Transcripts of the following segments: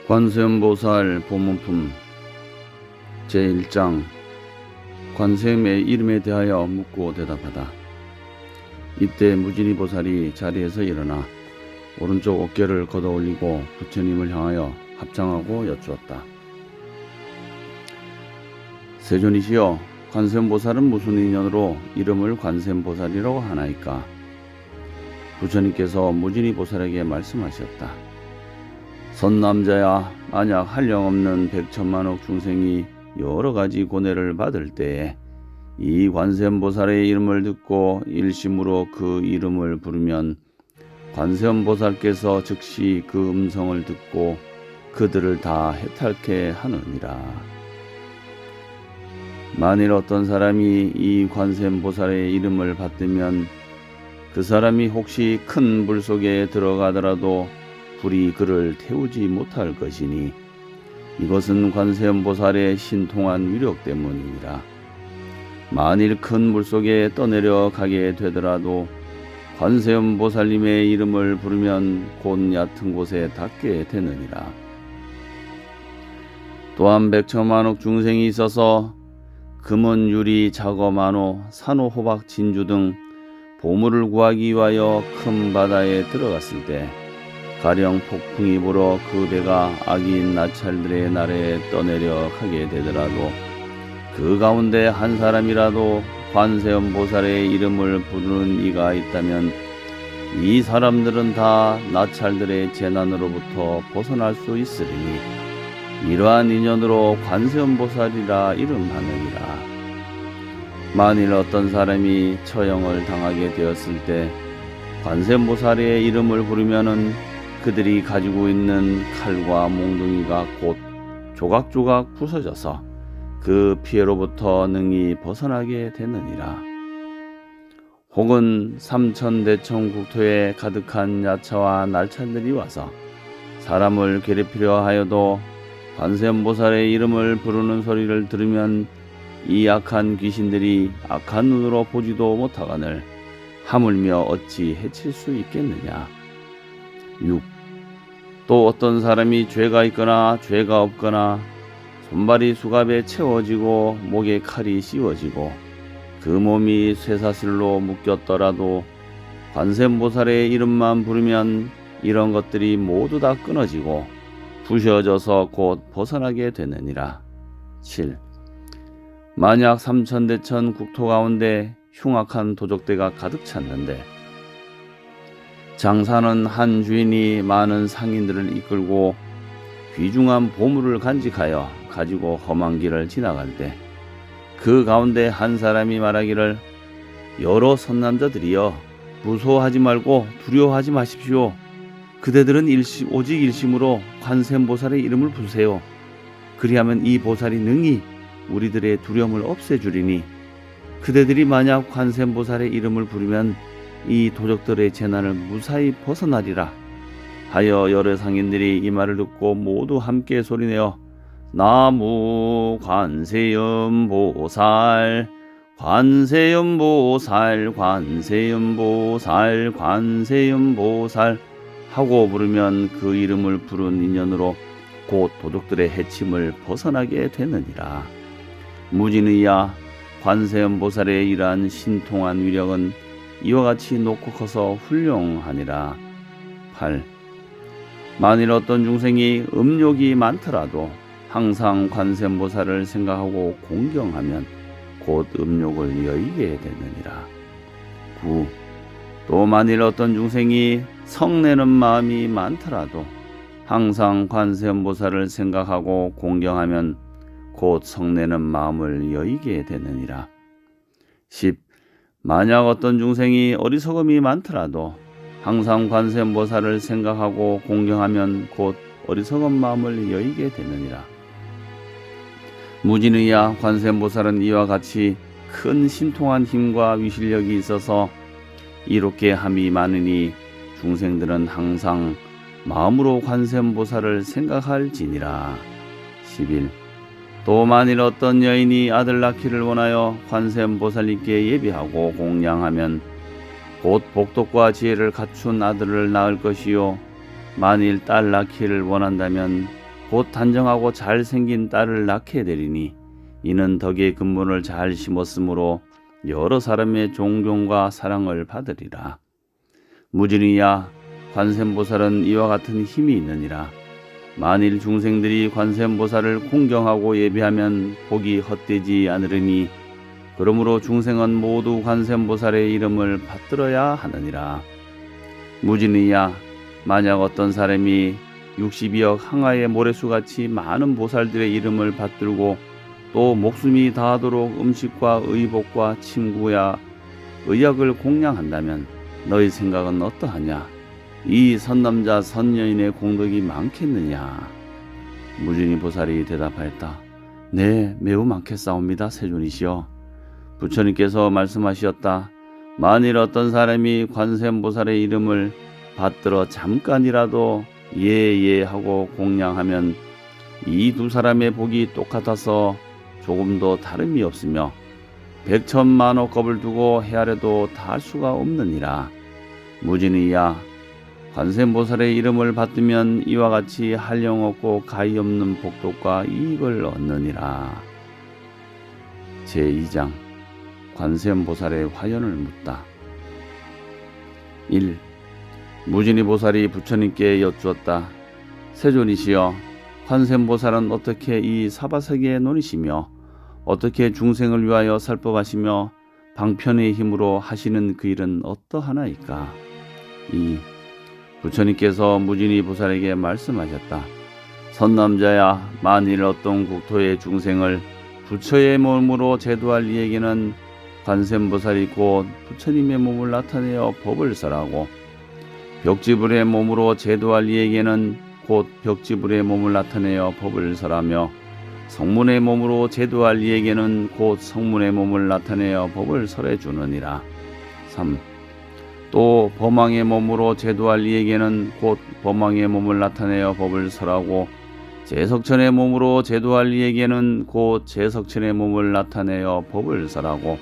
관세음보살 보문품 제1장 관세음의 이름에 대하여 묻고 대답하다. 이때 무진이보살이 자리에서 일어나 오른쪽 어깨를 걷어 올리고 부처님을 향하여 합장하고 여쭈었다. 세존이시여, 관세음보살은 무슨 인연으로 이름을 관세음보살이라고 하나이까? 부처님께서 무진이보살에게 말씀하셨다. 선남자야, 만약 한량없는 백천만억 중생이 여러가지 고뇌를 받을 때에 이 관세음보살의 이름을 듣고 일심으로 그 이름을 부르면 관세음보살께서 즉시 그 음성을 듣고 그들을 다 해탈케 하느니라. 만일 어떤 사람이 이 관세음보살의 이름을 받들면 그 사람이 혹시 큰 불 속에 들어가더라도 불이 그를 태우지 못할 것이니 이것은 관세음보살의 신통한 위력 때문이니라. 만일 큰 물속에 떠내려 가게 되더라도 관세음보살님의 이름을 부르면 곧 얕은 곳에 닿게 되느니라. 또한 백천만억 중생이 있어서 금은, 유리, 자거, 만호, 산호, 호박, 진주 등 보물을 구하기 위하여 큰 바다에 들어갔을 때 가령 폭풍이 불어 그 배가 악인 나찰들의 나라에 떠내려 가게 되더라도 그 가운데 한 사람이라도 관세음보살의 이름을 부르는 이가 있다면 이 사람들은 다 나찰들의 재난으로부터 벗어날 수 있으리니 이러한 인연으로 관세음보살이라 이름하느니라. 만일 어떤 사람이 처형을 당하게 되었을 때 관세음보살의 이름을 부르면은 그들이 가지고 있는 칼과 몽둥이가 곧 조각조각 부서져서 그 피해로부터 능히 벗어나게 되느니라. 혹은 삼천대천 국토에 가득한 야차와 날찬들이 와서 사람을 괴롭히려 하여도 관세음보살의 이름을 부르는 소리를 들으면 이 악한 귀신들이 악한 눈으로 보지도 못하거늘 하물며 어찌 해칠 수 있겠느냐. 6. 또 어떤 사람이 죄가 있거나 죄가 없거나 손발이 수갑에 채워지고 목에 칼이 씌워지고 그 몸이 쇠사슬로 묶였더라도 관세음보살의 이름만 부르면 이런 것들이 모두 다 끊어지고 부셔져서 곧 벗어나게 되느니라. 7. 만약 삼천대천 국토 가운데 흉악한 도적대가 가득 찼는데 장사는 한 주인이 많은 상인들을 이끌고 귀중한 보물을 간직하여 가지고 험한 길을 지나갈 때 그 가운데 한 사람이 말하기를 여러 선남자들이여, 무서워하지 말고 두려워하지 마십시오. 그대들은 오직 일심으로 관세음보살의 이름을 부르세요. 그리하면 이 보살이 능히 우리들의 두려움을 없애주리니 그대들이 만약 관세음보살의 이름을 부르면 이 도적들의 재난을 무사히 벗어나리라 하여 여러 상인들이 이 말을 듣고 모두 함께 소리내어 나무 관세음보살, 관세음보살, 관세음보살, 관세음보살 하고 부르면 그 이름을 부른 인연으로 곧 도적들의 해침을 벗어나게 되느니라. 무진의야, 관세음보살의 이러한 신통한 위력은 이와 같이 높고 커서 훌륭하니라. 8. 만일 어떤 중생이 음욕이 많더라도 항상 관세음보살을 생각하고 공경하면 곧 음욕을 여의게 되느니라. 9. 또 만일 어떤 중생이 성내는 마음이 많더라도 항상 관세음보살을 생각하고 공경하면 곧 성내는 마음을 여의게 되느니라. 10. 만약 어떤 중생이 어리석음이 많더라도 항상 관세음보살을 생각하고 공경하면 곧 어리석은 마음을 여의게 되느니라. 무진의야, 관세음보살은 이와 같이 큰 신통한 힘과 위실력이 있어서 이롭게 함이 많으니 중생들은 항상 마음으로 관세음보살을 생각할지니라. 11. 또 만일 어떤 여인이 아들 낳기를 원하여 관세음보살님께 예비하고 공양하면 곧 복덕과 지혜를 갖춘 아들을 낳을 것이요, 만일 딸 낳기를 원한다면 곧 단정하고 잘생긴 딸을 낳게 되리니 이는 덕의 근본을 잘 심었으므로 여러 사람의 존경과 사랑을 받으리라. 무진이야, 관세음보살은 이와 같은 힘이 있느니라. 만일 중생들이 관세음보살을 공경하고 예배하면 복이 헛되지 않으리니 그러므로 중생은 모두 관세음보살의 이름을 받들어야 하느니라. 무진이야, 만약 어떤 사람이 62억 항아의 모래수같이 많은 보살들의 이름을 받들고 또 목숨이 다하도록 음식과 의복과 침구야 의약을 공양한다면 너희 생각은 어떠하냐? 이 선남자 선여인의 공덕이 많겠느냐? 무진이 보살이 대답하였다. 네, 매우 많겠사옵니다, 세존이시여. 부처님께서 말씀하셨다. 만일 어떤 사람이 관세음보살의 이름을 받들어 잠깐이라도 예예 하고 공양하면 이 두 사람의 복이 똑같아서 조금도 다름이 없으며 백천만억 겁을 두고 헤아려도 다할 수가 없느니라. 무진이야, 관세음보살의 이름을 받들면 이와 같이 한량없고 가히 없는 복덕과 이익을 얻느니라. 제2장 관세음보살의 화연을 묻다. 1. 무진이 보살이 부처님께 여쭈었다. 세존이시여, 관세음보살은 어떻게 이 사바세계에 논이시며 어떻게 중생을 위하여 살법하시며 방편의 힘으로 하시는 그 일은 어떠하나이까? 2. 부처님께서 무진이 보살에게 말씀하셨다. 선남자야, 만일 어떤 국토의 중생을 부처의 몸으로 제도할 이에게는 관세음보살이 곧 부처님의 몸을 나타내어 법을 설하고 벽지불의 몸으로 제도할 이에게는 곧 벽지불의 몸을 나타내어 법을 설하며 성문의 몸으로 제도할 이에게는 곧 성문의 몸을 나타내어 법을 설해 주느니라. 3. 또 범왕의 몸으로 제도할 이에게는 곧 범왕의 몸을 나타내어 법을 설하고 제석천의 몸으로 제도할 이에게는 곧 제석천의 몸을 나타내어 법을 설하고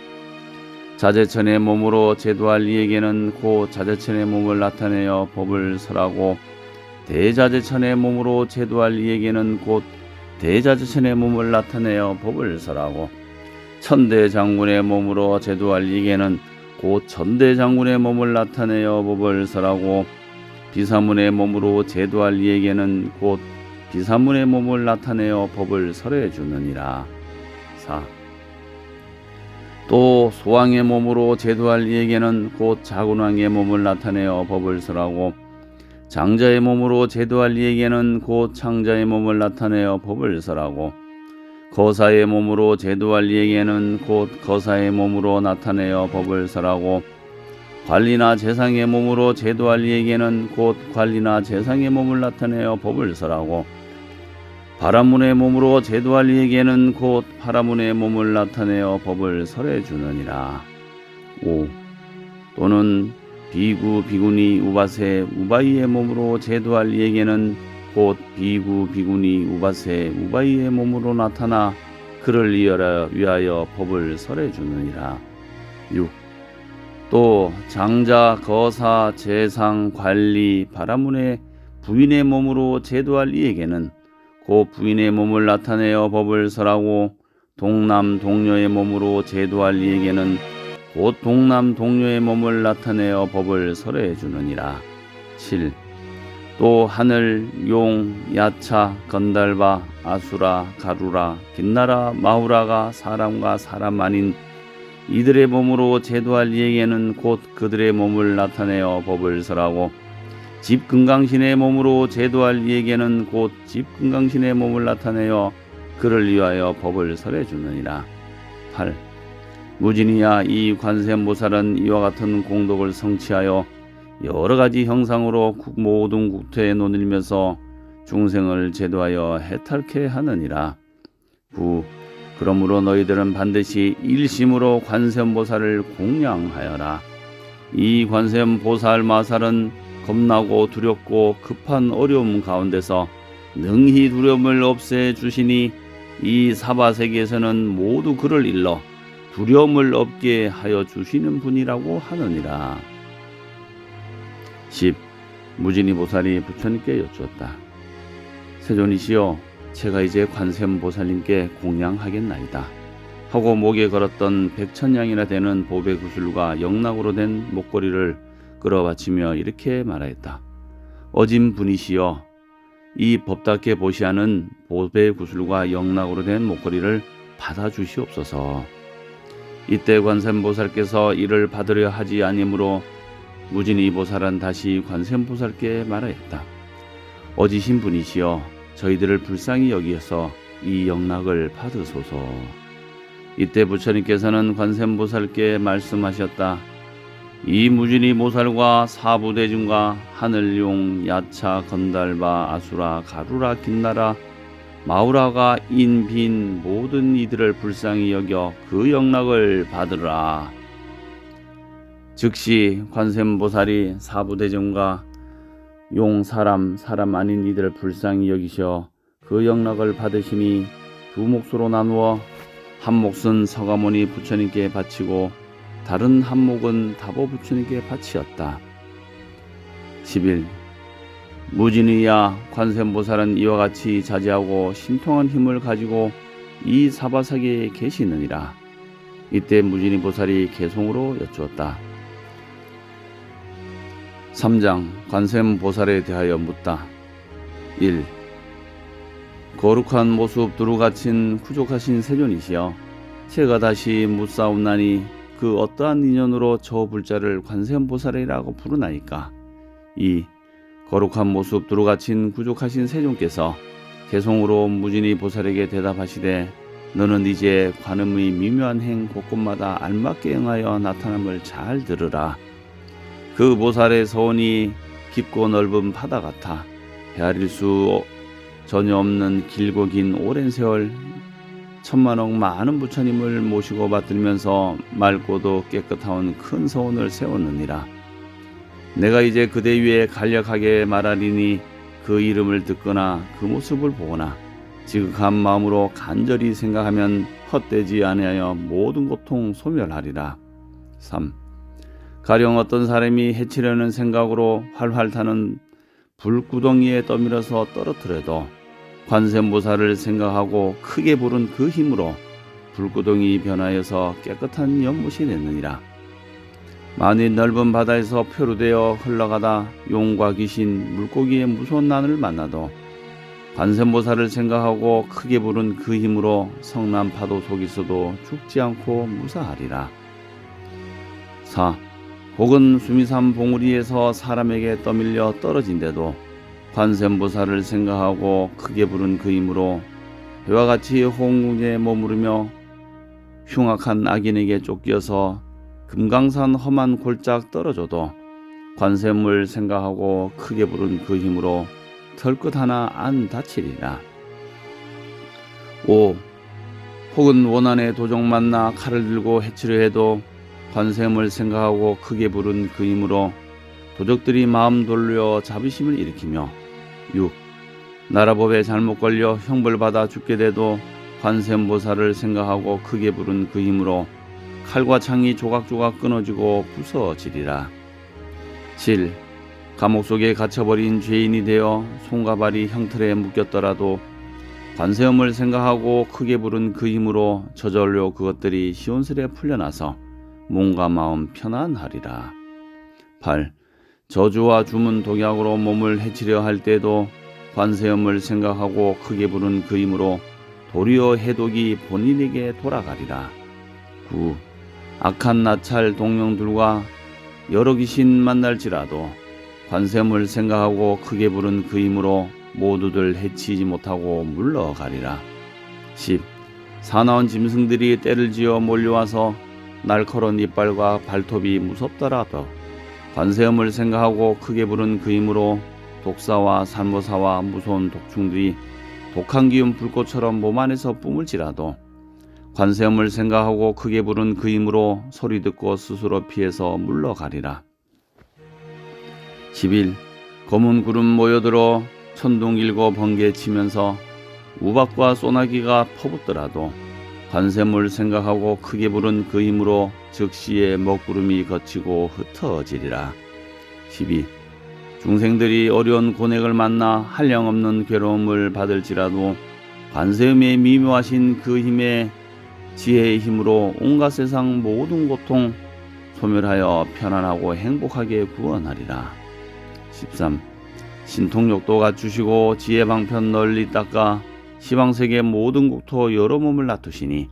자재천의 몸으로 제도할 이에게는 곧 자재천의 몸을 나타내어 법을 설하고 대자재천의 몸으로 제도할 이에게는 곧 대자재천의 몸을 나타내어 법을 설하고 천대장군의 몸으로 제도할 이에게는 곧 천대장군의 몸을 나타내어 법을 설하고 비사문의 몸으로 제도할 이에게는 곧 비사문의 몸을 나타내어 법을 설해 주느니라. 4. 또 소왕의 몸으로 제도할 이에게는 곧 자군왕의 몸을 나타내어 법을 설하고 장자의 몸으로 제도할 이에게는 곧 창자의 몸을 나타내어 법을 설하고 거사의 몸으로 제도할 이에게는 곧 거사의 몸으로 나타내어 법을 설하고 관리나 재상의 몸으로 제도할 이에게는 곧 관리나 재상의 몸을 나타내어 법을 설하고 바라문의 몸으로 제도할 이에게는 곧 바라문의 몸을 나타내어 법을 설해 주느니라. 5. 또는 비구 비구니 우바세 우바이의 몸으로 제도할 이에게는 곧 비구 비구니 우바세 우바이의 몸으로 나타나 그를 위하여 법을 설해 주느니라. 6. 또 장자 거사 재상 관리 바라문의 부인의 몸으로 제도할 이에게는 곧 부인의 몸을 나타내어 법을 설하고 동남 동녀의 몸으로 제도할 이에게는 곧 동남 동녀의 몸을 나타내어 법을 설해 주느니라. 7. 또 하늘, 용, 야차, 건달바, 아수라, 가루라, 긴나라, 마후라가 사람과 사람 아닌 이들의 몸으로 제도할 이에게는 곧 그들의 몸을 나타내어 법을 설하고 집금강신의 몸으로 제도할 이에게는 곧 집금강신의 몸을 나타내어 그를 위하여 법을 설해 주느니라. 8. 무진이야, 이 관세음보살은 이와 같은 공덕을 성취하여 여러 가지 형상으로 모든 국토에 논일면서 중생을 제도하여 해탈케 하느니라. 9. 그러므로 너희들은 반드시 일심으로 관세음보살을 공양하여라. 이 관세음보살 마살은 겁나고 두렵고 급한 어려움 가운데서 능히 두려움을 없애 주시니 이 사바세계에서는 모두 그를 일러 두려움을 없게 하여 주시는 분이라고 하느니라. 10. 무진이 보살이 부처님께 여쭈었다. 세존이시여, 제가 이제 관세음보살님께 공양하겠나이다 하고 목에 걸었던 100,000냥이나 되는 보배 구슬과 영락으로 된 목걸이를 끌어바치며 이렇게 말하였다. 어진 분이시여, 이 법답게 보시하는 보배 구슬과 영락으로 된 목걸이를 받아주시옵소서. 이때 관세음보살께서 이를 받으려 하지 아니므로 무진이 보살은 다시 관세음보살께 말하였다. 어지신 분이시여, 저희들을 불쌍히 여기어서 이 영락을 받으소서. 이때 부처님께서는 관세음보살께 말씀하셨다. 이 무진이 보살과 사부대중과 하늘용, 야차, 건달바, 아수라, 가루라, 긴나라, 마우라가 인빈 모든 이들을 불쌍히 여겨 그 영락을 받으라. 즉시 관세음보살이 사부대중과 용, 사람 아닌 이들을 불쌍히 여기셔 그 영락을 받으시니 두 몫으로 나누어 한 몫은 서가모니 부처님께 바치고 다른 한 몫은 다보 부처님께 바치었다. 11. 무진이야, 관세음보살은 이와 같이 자제하고 신통한 힘을 가지고 이 사바사계에 계시느니라. 이때 무진이 보살이 개송으로 여쭈었다. 3장 관세음보살에 대하여 묻다. 1. 거룩한 모습 두루갇힌 후족하신 세존이시여, 제가 다시 묻사옵나니 그 어떠한 인연으로 저 불자를 관세음보살이라고 부르나이까. 2. 거룩한 모습 두루갇힌 구족하신 세존께서 개송으로 무진이 보살에게 대답하시되 너는 이제 관음의 미묘한 행 곳곳마다 알맞게 응하여 나타남을 잘 들으라. 그 보살의 서원이 깊고 넓은 바다 같아 헤아릴 수 전혀 없는 길고 긴 오랜 세월 천만억 많은 부처님을 모시고 받들면서 맑고도 깨끗한 큰 서원을 세웠느니라. 내가 이제 그대 위에 간략하게 말하리니 그 이름을 듣거나 그 모습을 보거나 지극한 마음으로 간절히 생각하면 헛되지 아니하여 모든 고통 소멸하리라. 3. 가령 어떤 사람이 해치려는 생각으로 활활 타는 불구덩이에 떠밀어서 떨어뜨려도 관세음보살을 생각하고 크게 부른 그 힘으로 불구덩이 변하여서 깨끗한 연못이 됐느니라. 만일 넓은 바다에서 표류되어 흘러가다 용과 귀신, 물고기의 무서운 난을 만나도 관세음보살을 생각하고 크게 부른 그 힘으로 성난 파도 속에서도 죽지 않고 무사하리라. 4. 혹은 수미산 봉우리에서 사람에게 떠밀려 떨어진데도 관세음보살을 생각하고 크게 부른 그 힘으로 해와 같이 홍궁에 머무르며 흉악한 악인에게 쫓겨서 금강산 험한 골짝 떨어져도 관세음을 생각하고 크게 부른 그 힘으로 털끝 하나 안 다치리라. 5. 혹은 원한의 도적 만나 칼을 들고 해치려 해도 관세음을 생각하고 크게 부른 그 힘으로 도적들이 마음 돌려 자비심을 일으키며 6. 나라법에 잘못 걸려 형벌받아 죽게 돼도 관세음보살을 생각하고 크게 부른 그 힘으로 칼과 창이 조각조각 끊어지고 부서지리라. 7. 감옥 속에 갇혀버린 죄인이 되어 손과 발이 형틀에 묶였더라도 관세음을 생각하고 크게 부른 그 힘으로 저절로 그것들이 시원스레 풀려나서 몸과 마음 편안하리라. 8. 저주와 주문 독약으로 몸을 해치려 할 때도 관세음을 생각하고 크게 부른 그 힘으로 도리어 해독이 본인에게 돌아가리라. 9. 악한 나찰 동령들과 여러 귀신 만날지라도 관세음을 생각하고 크게 부른 그 힘으로 모두들 해치지 못하고 물러가리라. 10. 사나운 짐승들이 떼를 지어 몰려와서 날카로운 이빨과 발톱이 무섭더라도 관세음을 생각하고 크게 부른 그 힘으로 독사와 산모사와 무서운 독충들이 독한 기운 불꽃처럼 몸 안에서 뿜을지라도 관세음을 생각하고 크게 부른 그 힘으로 소리 듣고 스스로 피해서 물러가리라. 11. 검은 구름 모여들어 천둥 일고 번개 치면서 우박과 소나기가 퍼붓더라도 관세음을 생각하고 크게 부른 그 힘으로 즉시에 먹구름이 거치고 흩어지리라. 12. 중생들이 어려운 고뇌를 만나 한량없는 괴로움을 받을지라도 관세음의 미묘하신 그 힘의 지혜의 힘으로 온갖 세상 모든 고통 소멸하여 편안하고 행복하게 구원하리라. 13. 신통력도 갖추시고 지혜방편 널리 닦아 시방세계 모든 국토 여러 몸을 놔두시니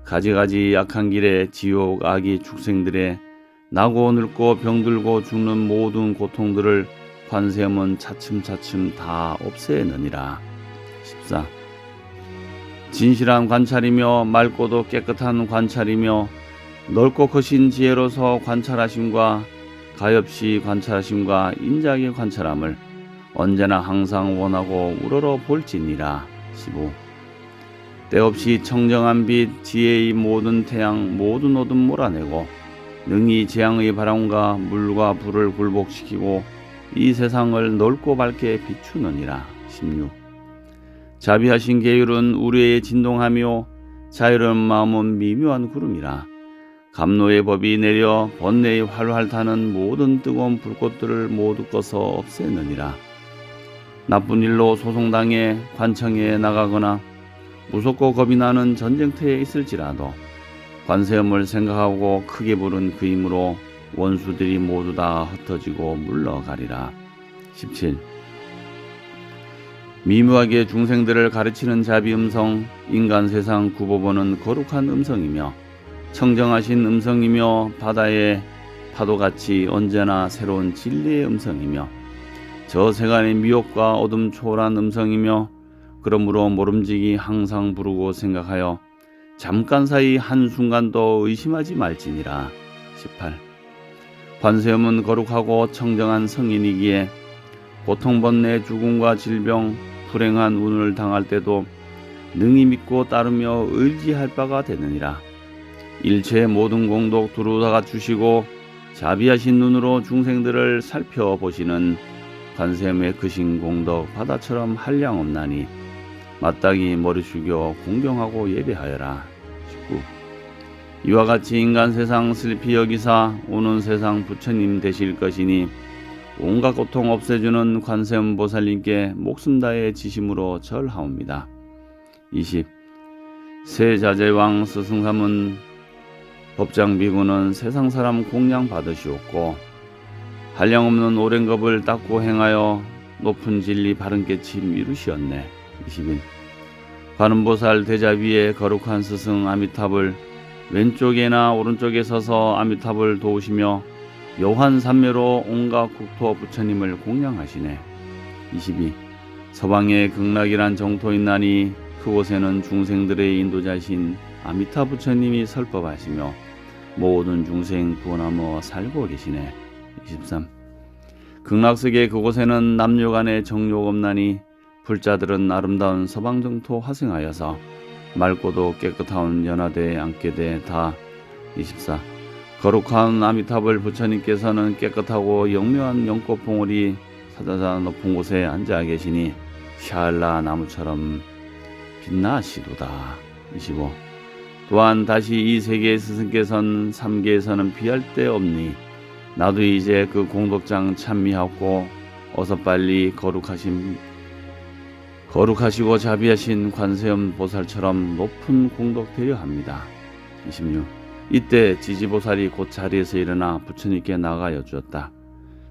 가지가지 약한 길에 지옥 악이 축생들의 나고 늙고 병들고 죽는 모든 고통들을 관세음은 차츰차츰 다 없애느니라. 14. 진실한 관찰이며 맑고도 깨끗한 관찰이며 넓고 크신 지혜로서 관찰하심과 가엾이 관찰하심과 인자하게 관찰함을 언제나 항상 원하고 우러러 볼지니라. 15. 때없이 청정한 빛 지혜의 모든 태양 모든 어둠 몰아내고 능히 재앙의 바람과 물과 불을 굴복시키고 이 세상을 넓고 밝게 비추느니라. 16. 자비하신 계율은 우리의 진동하며 자유로운 마음은 미묘한 구름이라. 감노의 법이 내려 번뇌의 활활 타는 모든 뜨거운 불꽃들을 모두 꺼서 없애느니라. 나쁜 일로 소송당해 관청에 나가거나 무섭고 겁이 나는 전쟁터에 있을지라도 관세음을 생각하고 크게 부른 그 힘으로 원수들이 모두 다 흩어지고 물러가리라. 17. 미묘하게 중생들을 가르치는 자비 음성, 인간 세상 구보보는 거룩한 음성이며 청정하신 음성이며 바다의 파도같이 언제나 새로운 진리의 음성이며 저 세간의 미혹과 어둠 초월한 음성이며 그러므로 모름지기 항상 부르고 생각하여 잠깐 사이 한순간도 의심하지 말지니라. 18. 관세음은 거룩하고 청정한 성인이기에 고통번뇌 죽음과 질병 불행한 운을 당할 때도 능히 믿고 따르며 의지할 바가 되느니라. 일체의 모든 공덕 두루다가 주시고 자비하신 눈으로 중생들을 살펴보시는 관세음의 크신 공덕 바다처럼 한량없나니 마땅히 머리 숙여 공경하고 예배하여라. 19. 이와 같이 인간 세상 슬피 여기사 오는 세상 부처님 되실 것이니 온갖 고통 없애주는 관세음 보살님께 목숨 다해 지심으로 절하옵니다. 20. 세자재왕 스승삼은 법장비구는 세상 사람 공양 받으시옵고 한량없는 오랜 겁을 닦고 행하여 높은 진리 바른 깨침 이루시었네. 21. 관음보살 대자 위에 거룩한 스승 아미탑을 왼쪽에나 오른쪽에 서서 아미탑을 도우시며 여환 삼매로 온갖 국토 부처님을 공양하시네. 22. 서방에 극락이란 정토 있나니 그곳에는 중생들의 인도자신 아미타 부처님이 설법하시며 모든 중생 구원하며 살고 계시네. 23. 극락세계 그곳에는 남녀간의 정욕 없나니 불자들은 아름다운 서방정토 화생하여서 맑고도 깨끗한 연화대에 앉게 돼 다. 24. 거룩한 아미탑을 부처님께서는 깨끗하고 영묘한 연꽃 봉우리 사자자 높은 곳에 앉아 계시니 샤알라 나무처럼 빛나시도다. 25. 또한 다시 이 세계의 스승께서는 삼계에서는 비할 데 없니 나도 이제 그 공덕장 찬미하고 어서 빨리 거룩하시고 자비하신 관세음 보살처럼 높은 공덕 되려 합니다. 26. 이때 지지보살이 곧 자리에서 일어나 부처님께 나가 여쭈었다.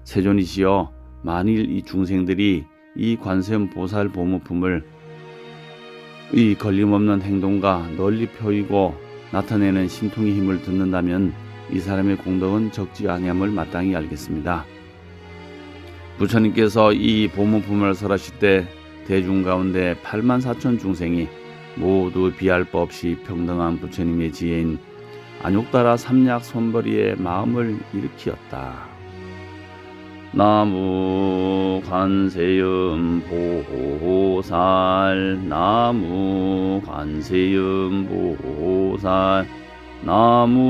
세존이시여, 만일 이 중생들이 이 관세음 보살 보무품을 이 걸림없는 행동과 널리 펴이고 나타내는 신통의 힘을 듣는다면 이 사람의 공덕은 적지 아니함을 마땅히 알겠습니다. 부처님께서 이 보무품을 설하실 때 대중 가운데 84,000 중생이 모두 비할 바 없이 평등한 부처님의 지혜인 안욕다라 삼약 손벌이의 마음을 일으키었다. 나무 관세음 보살, 나무 관세음 보살, 나무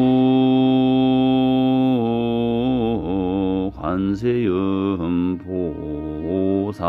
관세음 보살.